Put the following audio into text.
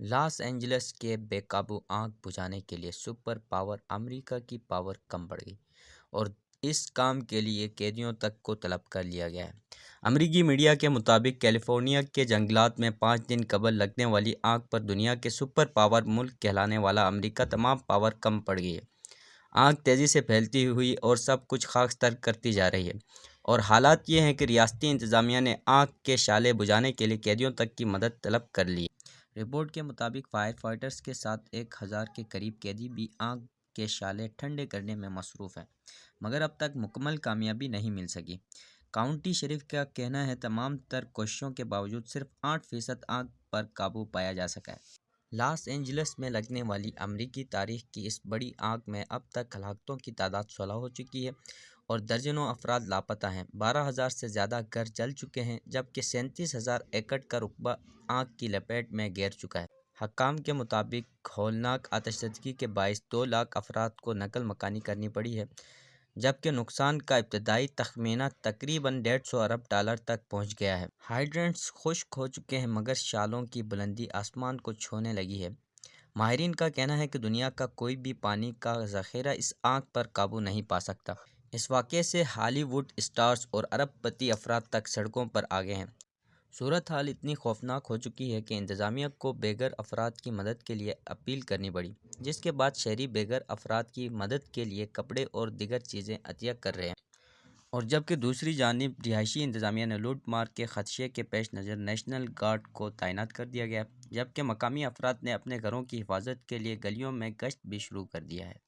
Los Angeles کے بے قابو آگ بجھانے کے لیے سپر پاور امریکہ کی پاور کم بڑھ گئی اور اس کام کے لیے قیدیوں تک کو طلب کر لیا گیا ہے۔ امریکی میڈیا کے مطابق کیلیفورنیا کے جنگلات میں 5 دن قبل لگنے والی آگ پر دنیا کے سپر پاور ملک کہلانے والا امریکہ تمام پاور کم پڑ گئی ہے۔ آگ تیزی سے پھیلتی ہوئی اور سب کچھ خاکستر کرتی جا رہی ہے اور حالات یہ ہیں کہ ریاستی انتظامیہ نے آگ کے شعلے بجھانے کے لیے قیدیوں تک کی مدد طلب کر لی ہے۔ رپورٹ کے مطابق فائر فائٹرز کے ساتھ 1000 کے قریب قیدی بھی آگ کے شعلے ٹھنڈے کرنے میں مصروف ہیں، مگر اب تک مکمل کامیابی نہیں مل سکی۔ کاؤنٹی شریف کا کہنا ہے تمام تر کوششوں کے باوجود صرف 8% آگ پر قابو پایا جا سکا ہے۔ لاس اینجلس میں لگنے والی امریکی تاریخ کی اس بڑی آگ میں اب تک ہلاکتوں کی تعداد 16 ہو چکی ہے اور درجنوں افراد لاپتہ ہیں۔ 12,000 سے زیادہ گھر جل چکے ہیں جبکہ 37,000 ایکڑ کا رقبہ آگ کی لپیٹ میں گھیر چکا ہے۔ حکام کے مطابق ہولناک آتش زدگی کے باعث 2 لاکھ افراد کو نقل مکانی کرنی پڑی ہے، جبکہ نقصان کا ابتدائی تخمینہ تقریباً $150 ارب تک پہنچ گیا ہے۔ ہائیڈرنٹس خشک ہو چکے ہیں مگر شعلوں کی بلندی آسمان کو چھونے لگی ہے۔ ماہرین کا کہنا ہے کہ دنیا کا کوئی بھی پانی کا ذخیرہ اس آگ پر قابو نہیں پا سکتا۔ اس واقعے سے ہالی ووڈ اسٹارز اور ارب پتی افراد تک سڑکوں پر آ گئے ہیں۔ صورتحال اتنی خوفناک ہو چکی ہے کہ انتظامیہ کو بے گھر افراد کی مدد کے لیے اپیل کرنی پڑی، جس کے بعد شہری بے گھر افراد کی مدد کے لیے کپڑے اور دیگر چیزیں عطیہ کر رہے ہیں۔ اور جبکہ دوسری جانب رہائشی انتظامیہ نے لوٹ مار کے خدشے کے پیش نظر نیشنل گارڈ کو تعینات کر دیا گیا ہے، جبکہ مقامی افراد نے اپنے گھروں کی حفاظت کے لیے گلیوں میں گشت بھی شروع کر دیا ہے۔